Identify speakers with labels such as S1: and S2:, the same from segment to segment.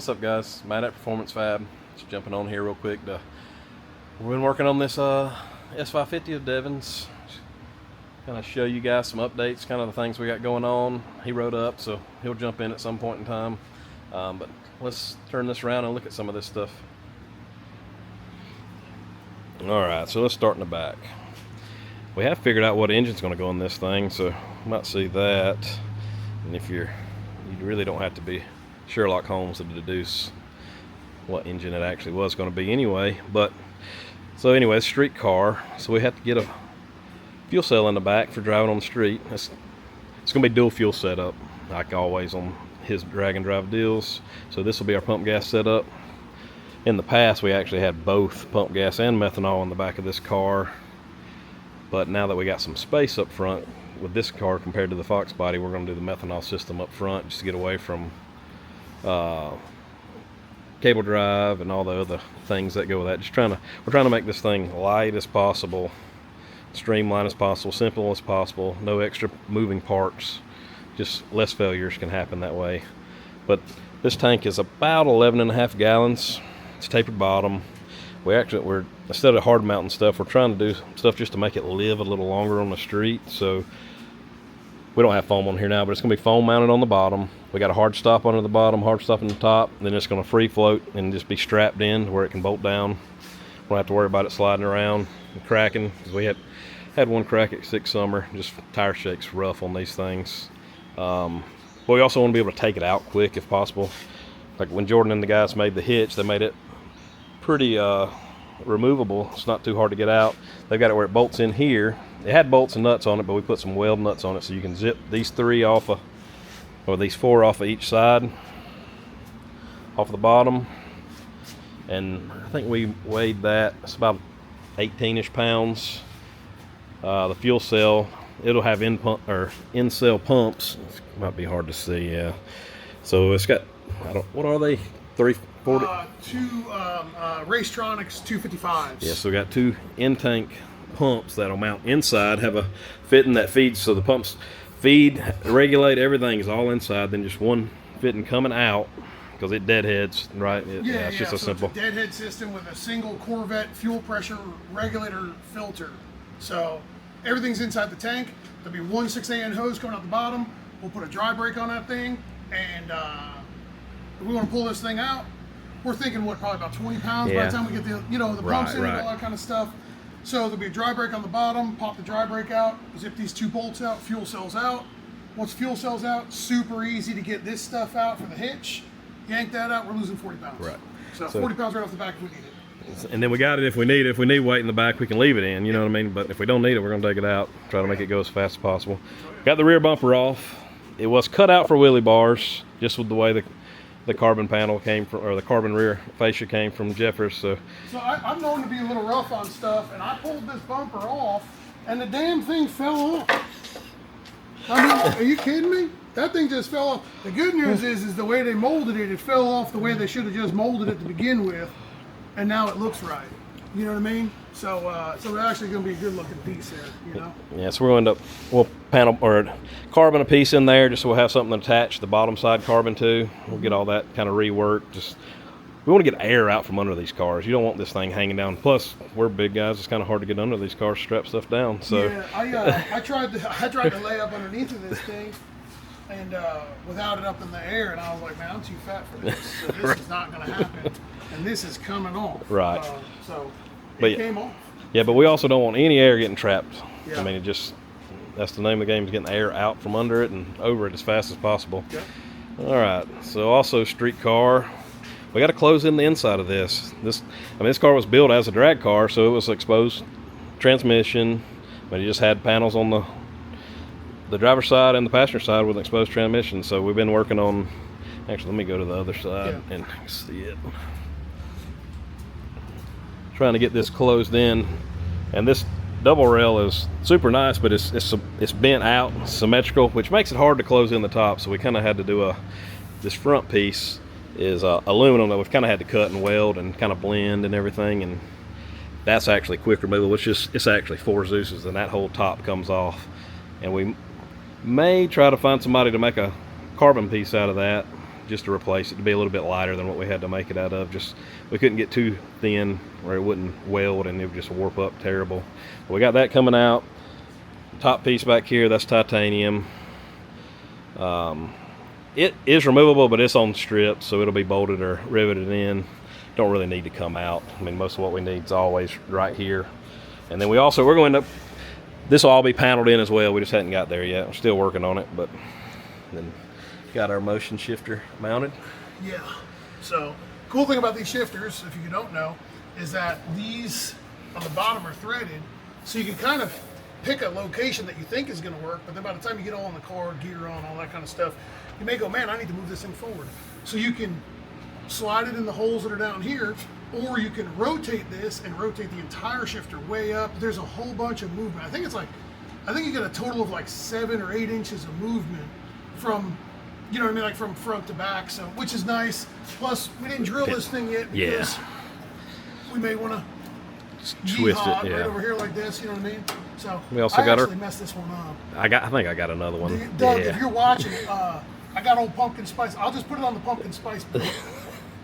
S1: What's up, guys? Matt at Performance Fab. Just jumping on here real quick. We've been working on this S550 of Devin's. Kind of show you guys some updates, kind of the things we got going on. He wrote up, so he'll jump in at some point in time. But let's turn this around and look at some of this stuff. All right, so let's start in the back. We have figured out what engine's going to go in this thing, so you might see that. And if you really don't have to be Sherlock Holmes to deduce what engine it actually was going to be anyway. But so anyway, it's a street car, so we have to get a fuel cell in the back for driving on the street. It's going to be dual fuel setup, like always on his drag and drive deals. So this will be our pump gas setup. In the past, we actually had both pump gas and methanol in the back of this car, but now that we got some space up front with this car compared to the Fox body, we're going to do the methanol system up front just to get away from cable drive and all the other things that go with that. We're trying to make this thing light as possible, streamlined as possible, simple as possible, no extra moving parts, just less failures can happen that way. But this tank is about 11.5 gallons. It's tapered bottom. We're instead of hard mounting stuff, we're trying to do stuff just to make it live a little longer on the street. So we don't have foam on here now, but it's gonna be foam mounted on the bottom. We got a hard stop under the bottom, hard stop on the top, and then it's gonna free float and just be strapped in where it can bolt down. We don't have to worry about it sliding around and cracking, because we had one crack at 6 summer. Just tire shakes rough on these things. But we also want to be able to take it out quick if possible. Like when Jordan and the guys made the hitch, they made it pretty removable. It's not too hard to get out. They've got it where it bolts in here. It had bolts and nuts on it, but we put some weld nuts on it so you can zip these 3 off of, or these 4 off of each side, off the bottom. And I think we weighed that. It's about 18-ish pounds. The fuel cell, it'll have in cell pumps. It might be hard to see, yeah. So it's got, what are they? 340?
S2: Two Racetronics 255s.
S1: Yeah, so we got 2 in-tank pumps that'll mount inside, have a fitting that feeds, so the pumps feed, regulate, everything is all inside, then just one fitting coming out, because it deadheads, right? It's just a simple.
S2: It's a deadhead system with a single Corvette fuel pressure regulator filter. So everything's inside the tank. There'll be one 6AN hose coming out the bottom. We'll put a dry brake on that thing, and if we want to pull this thing out, we're thinking probably about 20 pounds by the time we get the pumps in and all that kind of stuff. So there'll be a dry brake on the bottom, pop the dry brake out, zip these 2 bolts out, fuel cells out. Once fuel cells out, super easy to get this stuff out for the hitch. Yank that out, we're losing 40 pounds.
S1: Right.
S2: So 40 pounds right off the back if we need it.
S1: And then we got it if we need it. If we need weight in the back, we can leave it in, you know what I mean? But if we don't need it, we're gonna take it out, try to make it go as fast as possible. Got the rear bumper off. It was cut out for wheelie bars, just with the way the carbon panel came from, or the carbon rear fascia came from Jeffers. So
S2: I'm known to be a little rough on stuff, and I pulled this bumper off, and the damn thing fell off. I mean, are you kidding me? That thing just fell off. The good news is the way they molded it, it fell off the way they should have just molded it to begin with, and now it looks right. You know what I mean? So so it's actually going to be a good looking piece there, you know?
S1: Yeah, so we'll panel or carbon a piece in there, just so we'll have something to attach the bottom side carbon to. We'll get all that kind of reworked. We want to get air out from under these cars. You don't want this thing hanging down. Plus, we're big guys. It's kind of hard to get under these cars, strap stuff down. So
S2: yeah, I tried to lay up underneath of this thing, and without it up in the air, and I was like, man, I'm too fat for this. So this is not going to happen, and this is coming off.
S1: Right.
S2: So it came off.
S1: Yeah, but we also don't want any air getting trapped.
S2: Yeah.
S1: I mean, that's the name of the game, is getting the air out from under it and over it as fast as possible.
S2: Yep.
S1: All right. So also street car. We got to close in the inside of this. This car was built as a drag car, so it was exposed transmission, but it just had panels on the driver's side and the passenger side with an exposed transmission. So we've been working on, actually let me go to the other side and see it. Trying to get this closed in, and this double rail is super nice, but it's bent out, symmetrical, which makes it hard to close in the top. So we kind of had to do this front piece is aluminum that we've kind of had to cut and weld and kind of blend and everything, and that's actually quick removal. It's actually 4 Zeus's, and that whole top comes off. And we may try to find somebody to make a carbon piece out of that, just to replace it, to be a little bit lighter than what we had to make it out of. Just we couldn't get too thin or it wouldn't weld and it would just warp up terrible. But we got that coming out. Top piece back here, that's titanium. It is removable, but it's on strips, so it'll be bolted or riveted in. Don't really need to come out. I mean, most of what we need is always right here. And then we're going to, this will all be paneled in as well. We just hadn't got there yet. We're still working on it, but then got our motion shifter mounted.
S2: Yeah. So cool thing about these shifters, if you don't know, is that these on the bottom are threaded, so you can kind of pick a location that you think is going to work, but then by the time you get all in the car, gear on, all that kind of stuff, you may go, man, I need to move this thing forward. So you can slide it in the holes that are down here, or you can rotate this and rotate the entire shifter way up. There's a whole bunch of movement. I think you get a total of like 7 or 8 inches of movement from, you know what I mean, like from front to back. So, which is nice. Plus, we didn't drill this thing yet because we may want to
S1: twist it,
S2: right over here like this. You know what I mean? So
S1: we also got
S2: actually messed this one up.
S1: I think I got another one.
S2: Doug, if you're watching, I got old pumpkin spice. I'll just put it on the pumpkin spice plate.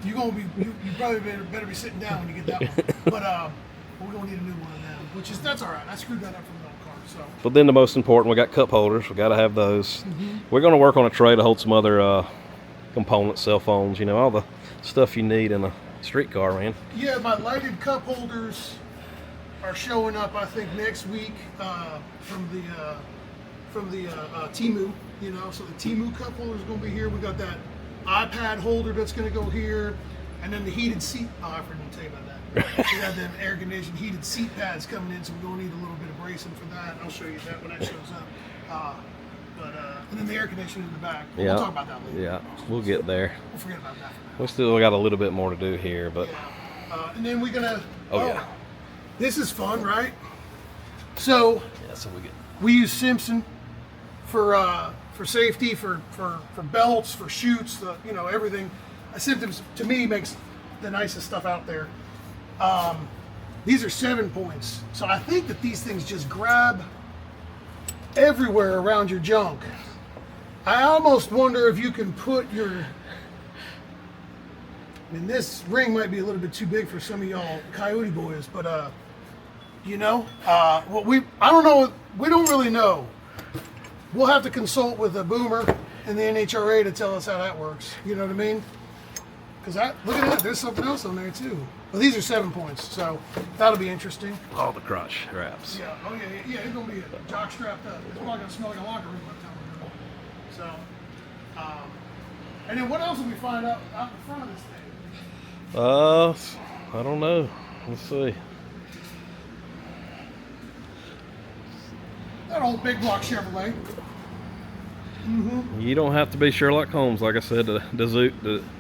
S2: You probably better be sitting down when you get that one. But we're gonna need a new one of them, that's all right. I screwed that up from the old car. So.
S1: But then the most important, we got cup holders. We got to have those. We're gonna work on a tray to hold some other components, cell phones. You know, all the stuff you need in a street car, man.
S2: Yeah, my lighted cup holders are showing up, I think, next week from the Temu. You know, so the Temu cup holder is going to be here. We got that iPad holder that's going to go here, and then the heated seat. Oh, I forgot to tell you about that. We got them air conditioned heated seat pads coming in, so we're going to need a little bit of bracing for that. I'll show you that when that shows up. And then the air conditioning in the back.
S1: Yeah.
S2: We'll talk about that later.
S1: Yeah, we'll get there.
S2: We'll forget about that.
S1: We still got a little bit more to do here, but
S2: and then we're gonna.
S1: yeah.
S2: This is fun, right? So
S1: so
S2: we use Simpson for safety, for belts, for chutes, everything. Simpson to me makes the nicest stuff out there. These are 7 points, so I think that these things just grab everywhere around your junk. I almost wonder if you can put your. I mean, this ring might be a little bit too big for some of y'all coyote boys, but I don't know. We don't really know. We'll have to consult with a boomer and the NHRA to tell us how that works. You know what I mean? Because look at that. There's something else on there too. Well, these are 7 points, so that'll be interesting.
S1: all the crotch wraps.
S2: Yeah. Oh yeah. It's gonna be a jock strapped up. It's probably gonna smell like a locker room by the time we're done. So, and then what else will we find out in front of this thing?
S1: I don't know. Let's see.
S2: That old big block Chevrolet.
S1: You don't have to be Sherlock Holmes, like I said, to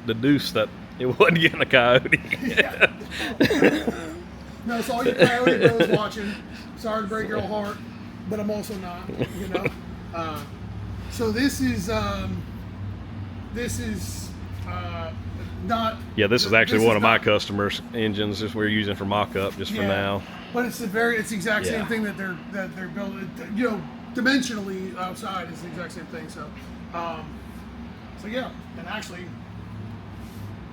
S1: deduce that it wasn't getting a coyote.
S2: Yeah. No, it's all you coyote bros watching. Sorry to break your heart, but I'm also not. You know. So this is not.
S1: Yeah, this is actually one of my customers' engines. Just we're using for mock-up just for now.
S2: But it's the exact same thing that they're building. You know, dimensionally outside is the exact same thing. So, and actually,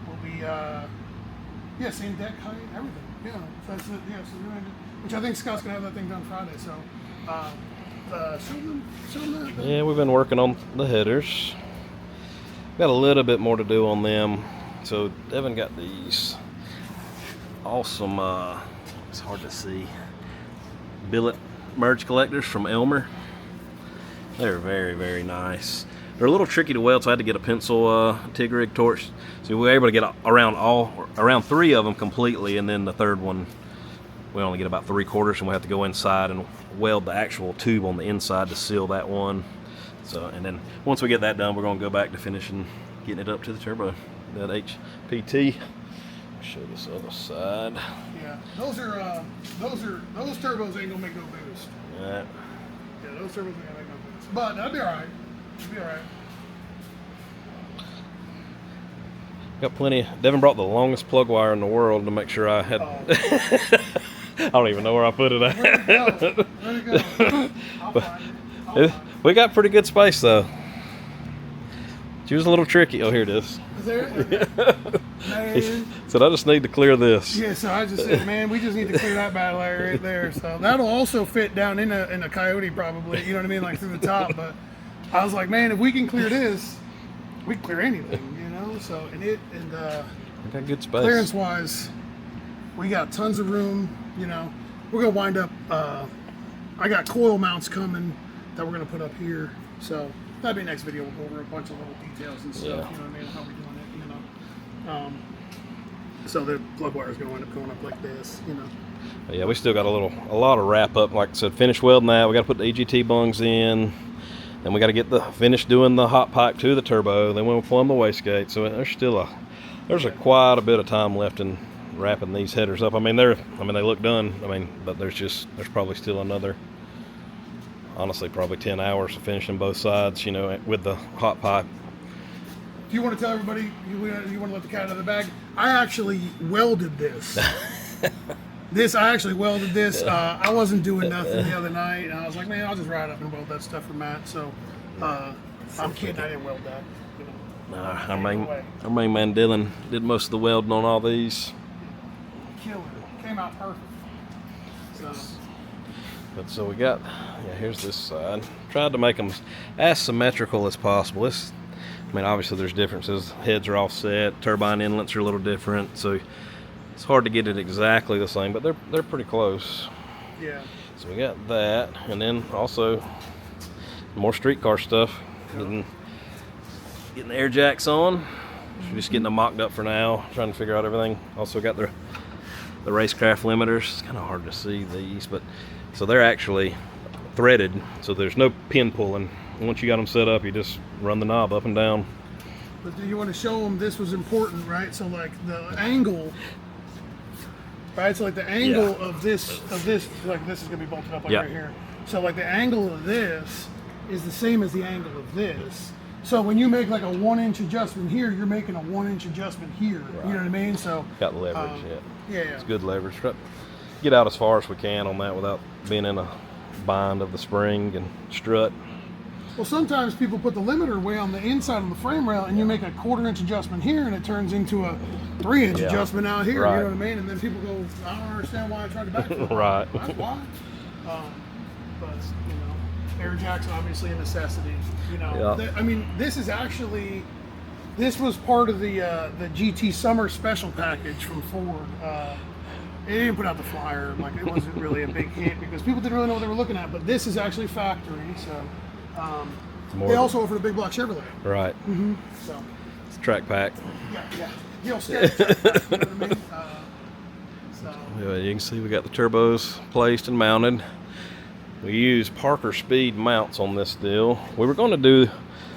S2: will be same deck height, everything. Yeah, so that's it. Yeah, so which I think Scott's gonna have that thing done Friday. So, show them that.
S1: Yeah, we've been working on the headers. Got a little bit more to do on them. So Devin got these awesome, it's hard to see, billet merge collectors from Elmer. They're very, very nice. They're a little tricky to weld, so I had to get a pencil TIG rig torch. So we were able to get around 3 of them completely, and then the third one we only get about 3/4, and we have to go inside and weld the actual tube on the inside to seal that one. So, and then once we get that done, we're going to go back to finishing getting it up to the turbo, that HPT. Show this other side.
S2: Yeah, those turbos ain't gonna make no boost.
S1: Right.
S2: Yeah, those turbos ain't gonna make no boost. But that'll be all right. It'll be all right.
S1: Got plenty. Devin brought the longest plug wire in the world to make sure I had. I don't even know where I put it at.
S2: Where'd it go? Where'd it go? I'll find it.
S1: We got pretty good space though. She was a little tricky. Oh, here it is.
S2: Is there? Man.
S1: So I just need to clear this.
S2: Yeah, so I just said, man, we just need to clear that battle area right there. So that'll also fit down in a coyote probably, you know what I mean, like through the top. But I was like, man, if we can clear this, we can clear anything, you know. So we
S1: got good space.
S2: Clearance wise, we got tons of room. You know, we're gonna wind up. I got coil mounts coming that we're gonna put up here. So that'll be next video. We'll go over a bunch of little details and stuff.
S1: Yeah.
S2: You know what I mean? How we're doing it. You know. So the plug wire is going to end up going up like this. You know.
S1: Yeah, we still got a lot of wrap up. Like I said, finish welding that. We got to put the EGT bungs in. Then we got to get the finish doing the hot pipe to the turbo. Then we'll plumb the wastegate. So there's quite a bit of time left in wrapping these headers up. I mean they look done. I mean, but there's probably still another, honestly, probably 10 hours of finishing both sides. You know, with the hot pipe.
S2: If you want to tell everybody, you want to let the cat out of the bag. I actually welded this. I actually welded this. I wasn't doing nothing the other night, and I was like, man, I'll just ride up and weld that stuff for Matt. So I'm kidding, I didn't weld that. You know.
S1: Our main man Dylan did most of the welding on all these.
S2: Killer. Came out perfect.
S1: So we got, here's this side. Tried to make them as symmetrical as possible. I mean, obviously there's differences. Heads are offset, turbine inlets are a little different, so it's hard to get it exactly the same, but they're pretty close.
S2: Yeah.
S1: So we got that, and then also more streetcar stuff. Getting the air jacks on. We're just getting them mocked up for now. Trying to figure out everything. Also got the racecraft limiters. It's kind of hard to see these, but so they're actually threaded, so there's no pin pulling. Once you got them set up, you just run the knob up and down.
S2: But do you want to show them this was important, right? So like the angle, right? So like the angle of this, like this is gonna be bolted up like right here. So like the angle of this is the same as the angle of this. So when you make like a 1-inch adjustment here, you're making a 1-inch adjustment here. Right. You know what I mean? So
S1: got leverage.
S2: Yeah.
S1: It's good leverage. Get out as far as we can on that without being in a bind of the spring and strut.
S2: Well, sometimes people put the limiter way on the inside of the frame rail, and you make a 1/4-inch adjustment here, and it turns into a 3-inch adjustment out here. Right. You know what I mean? And then people go, I don't understand why I tried to backflip.
S1: Right.
S2: That's why. But you know, air jacks obviously a necessity. You know, I mean, this was part of the GT Summer Special package from Ford. They didn't put out the flyer, like it wasn't really a big hit because people didn't really know what they were looking at. But this is actually factory, so. They also offer a big block Chevrolet.
S1: Right.
S2: Mm-hmm. So
S1: it's a track pack.
S2: Yeah. You'll stay. You know what I mean?
S1: Yeah, you can see we got the turbos placed and mounted. We use Parker Speed mounts on this deal. We were going to do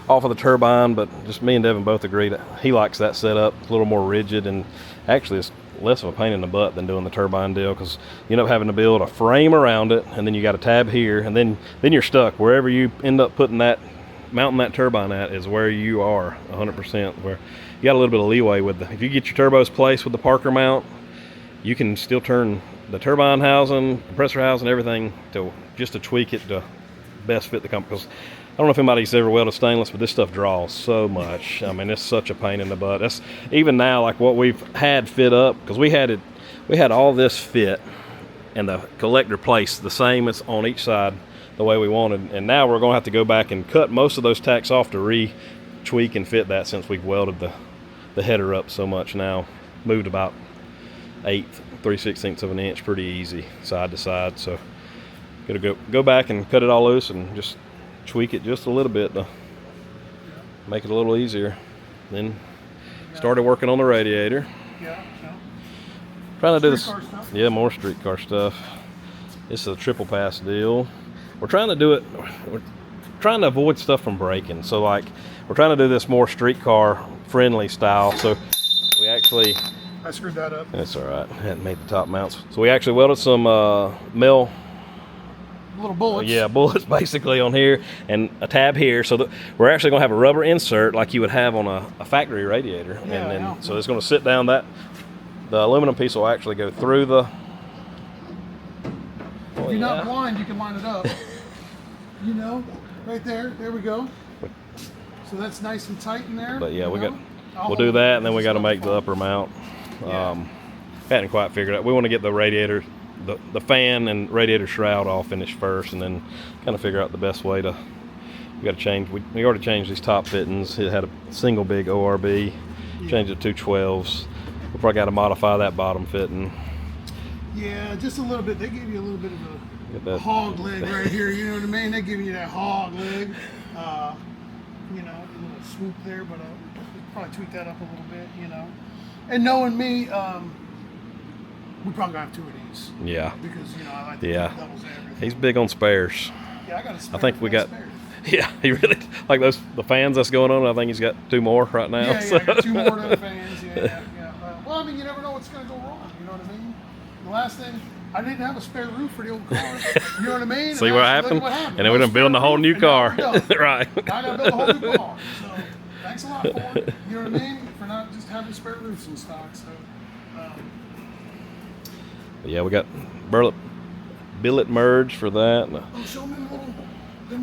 S1: off of the turbine, but just me and Devin both agreed that he likes that setup. It's a little more rigid, and actually it's less of a pain in the butt than doing the turbine deal because you end up having to build a frame around it, and then you got a tab here, and then you're stuck. Wherever you end up mounting that turbine at is where you are 100%. Where you got a little bit of leeway with if you get your turbos placed with the Parker mount, you can still turn the turbine housing, compressor housing, everything to tweak it to best fit the company. Because I don't know if anybody's ever welded stainless, but this stuff draws so much. I mean, it's such a pain in the butt. That's even now, like what we've had fit up, because we had all this fit and the collector placed the same as on each side the way we wanted. And now we're going to have to go back and cut most of those tacks off to re-tweak and fit that since we've welded the header up so much now. Moved about 3/16 of an inch pretty easy side to side. So got to go back and cut it all loose and just tweak it just a little bit to make it a little easier. Then started working on the radiator. Trying to do this. Yeah, more streetcar stuff. This is a triple pass deal. We're trying to do it. We're trying to avoid stuff from breaking. So like, we're trying to do this more streetcar friendly style. So we actually.
S2: I screwed that up.
S1: That's all right. I hadn't made the top mounts. So we actually welded some mill.
S2: Little bullets.
S1: Yeah, bullets basically on here and a tab here. So we're actually going to have a rubber insert like you would have on a factory radiator. So it's going to sit down the aluminum piece will actually go through the.
S2: If you're not blind, you can line it up. You know, right there. There we go. So that's nice and tight in there.
S1: But yeah, we'll
S2: hold
S1: do
S2: it.
S1: that, and then we
S2: Just
S1: got to
S2: hold
S1: make
S2: the
S1: the
S2: phone.
S1: upper mount.
S2: Yeah.
S1: Hadn't quite figured out. We want to get the radiator, the fan and radiator shroud all finished first, and then kind of figure out the best way to. We got to change. We already changed these top fittings. It had a single big ORB. Changed it to 212s. We probably got to modify that bottom fitting.
S2: Yeah, just a little bit. They give you a little bit of
S1: Get
S2: a
S1: that.
S2: hog leg right here. You know what I mean? They give you that hog leg. You know, a little swoop there, but probably tweak that up a little bit. You know, and knowing me, we probably gonna have 2 of these.
S1: Yeah.
S2: Because you know I like to
S1: Yeah.
S2: keep doubles and everything.
S1: He's big on spares.
S2: Yeah, I got a spare.
S1: I think we got.
S2: spare.
S1: Yeah, he really like the fans that's going on. I think he's got 2 more right now.
S2: Yeah,
S1: so.
S2: I got 2 more of the fans. Yeah. Well, I mean, you never know what's gonna go wrong. You know what I mean? The last thing, I didn't have a spare roof for the old car. You know what I mean?
S1: See
S2: And
S1: what
S2: that's
S1: happened?
S2: what happened.
S1: And then we done building a whole new car. Right.
S2: I gotta build a whole new car. So thanks a lot for it. You know what I mean? For not just having spare roofs in stock. So
S1: But yeah, we got billet merge for that.
S2: show me a little.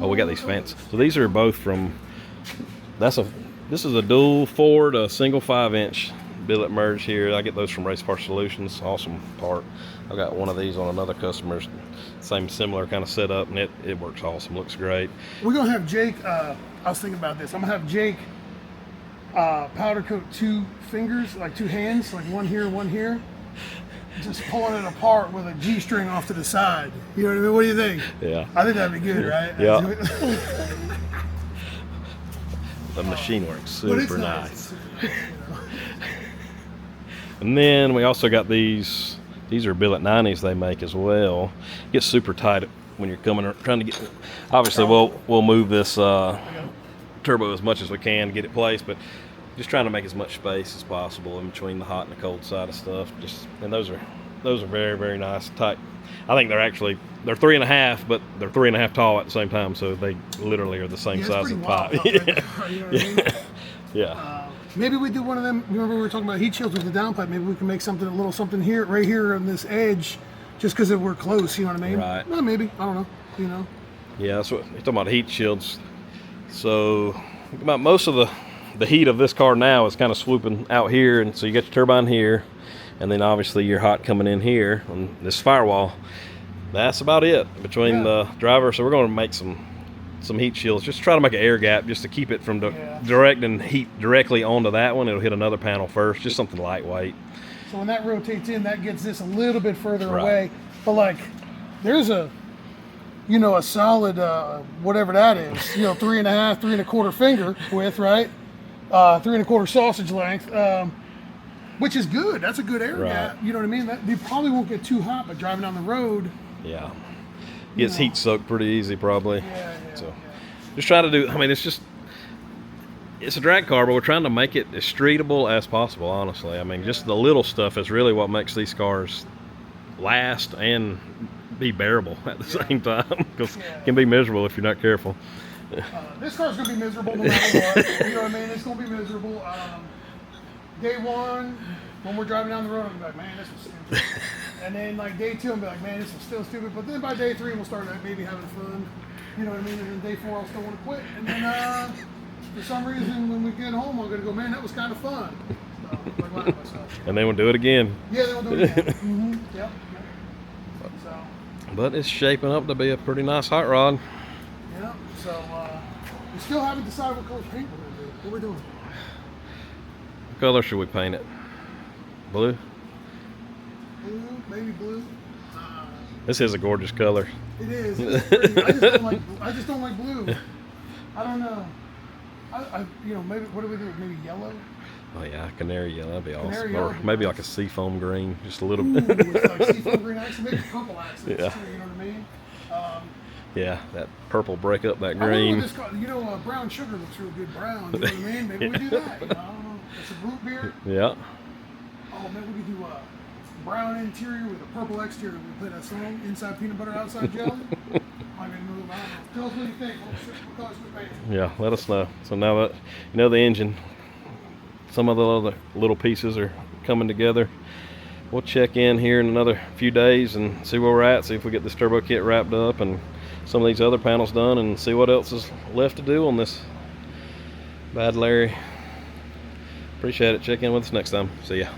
S1: Oh, we got these fans. So these are both from. This is a dual 4 to single 5-inch billet merge here. I get those from Race Part Solutions. Awesome part. I got one of these on another customer's same similar kind of setup, and it works awesome. Looks great.
S2: We're gonna have Jake. I was thinking about this. I'm gonna have Jake powder coat 2 fingers, like 2 hands, like one here, one here. Just pulling it apart with a G-string off to the side. You know what I mean? What do you think?
S1: Yeah.
S2: I think that'd be good, right?
S1: Yeah. The machine works
S2: But it's
S1: super
S2: nice.
S1: nice.
S2: It's super nice, you know?
S1: And then we also got these. These are billet 90s they make as well. Get super tight when you're trying to get. Obviously, we'll move this turbo as much as we can to get it placed, but just trying to make as much space as possible in between the hot and the cold side of stuff. And those are very, very nice, tight. I think they're 3.5, but they're 3.5 tall at the same time, so they literally are the same
S2: Yeah,
S1: size
S2: it's
S1: as
S2: pretty
S1: pipe.
S2: wild out there, you know what I mean?
S1: Yeah.
S2: Maybe we do one of them. Remember we were talking about heat shields with the downpipe. Maybe we can make something, a little something here, right here on this edge, just because we're close. You know what I mean?
S1: Right.
S2: Well, maybe. I don't know. You know.
S1: Yeah, that's what you're talking about, heat shields. So about most of the heat of this car now is kind of swooping out here, and so you get your turbine here, and then obviously your hot coming in here on this firewall. That's about it between the driver. So we're going to make some heat shields, just try to make an air gap just to keep it from directing heat directly onto that one. It'll hit another panel first, just something lightweight.
S2: So when that rotates in, that gets this a little bit further away. But like, there's a solid whatever that is, 3.5, 3.25 finger width, right? 3.25 sausage length, which is good. That's a good air gap. You know what I mean? They probably won't get too hot, but driving down the road.
S1: Yeah. Gets heat soaked pretty easy, probably.
S2: Yeah.
S1: Just try to do. I mean, it's a drag car, but we're trying to make it as streetable as possible. Honestly, I mean, just the little stuff is really what makes these cars last and be bearable at the same time, because it can be miserable if you're not careful.
S2: This car's gonna be miserable no matter what. You know what I mean? It's gonna be miserable. Day 1, when we're driving down the road, I'm gonna be like, man, this was stupid. And then like day 2, I'm gonna be like, man, this is still stupid. But then by day 3, we'll start maybe having fun. You know what I mean? And then day 4, I'll still want to quit. And then for some reason, when we get home, I'm gonna go, man, that was kind of fun. So, like, laugh at myself.
S1: And then we'll do it again.
S2: Yeah, then we'll do it again. Yep. So.
S1: But it's shaping up to be a pretty nice hot rod.
S2: Yeah. So we still haven't decided what color paint we're gonna do. What we're doing?
S1: What color should we paint it? Blue?
S2: Blue, maybe blue.
S1: This is a gorgeous color.
S2: It is. It's pretty. I just don't like blue. I don't know. Maybe what do we do? Maybe yellow.
S1: Oh yeah, canary yellow. That'd be awesome.
S2: Canary yellow
S1: Or
S2: would be
S1: maybe
S2: nice.
S1: like a seafoam green, just a little
S2: Ooh,
S1: bit.
S2: it's like seafoam green accent, maybe purple accents
S1: Yeah.
S2: too. You know what I mean?
S1: Yeah, that purple break up that
S2: I wonder
S1: green.
S2: what this brown sugar looks real good brown. You know what I mean? Maybe we do that. I don't know. It's a root beer.
S1: Yeah.
S2: Oh, maybe we could do brown interior with a purple exterior. We play that song, Inside Peanut Butter, Outside Jelly. Might be a move. I don't know. Tell us what you think. What colors we paint?
S1: Yeah, let us know. So now that you know the engine, some of the other little pieces are coming together. We'll check in here in another few days and see where we're at, see if we get this turbo kit wrapped up and some of these other panels done, and see what else is left to do on this Bad Larry. Appreciate it. Check in with us next time. See ya.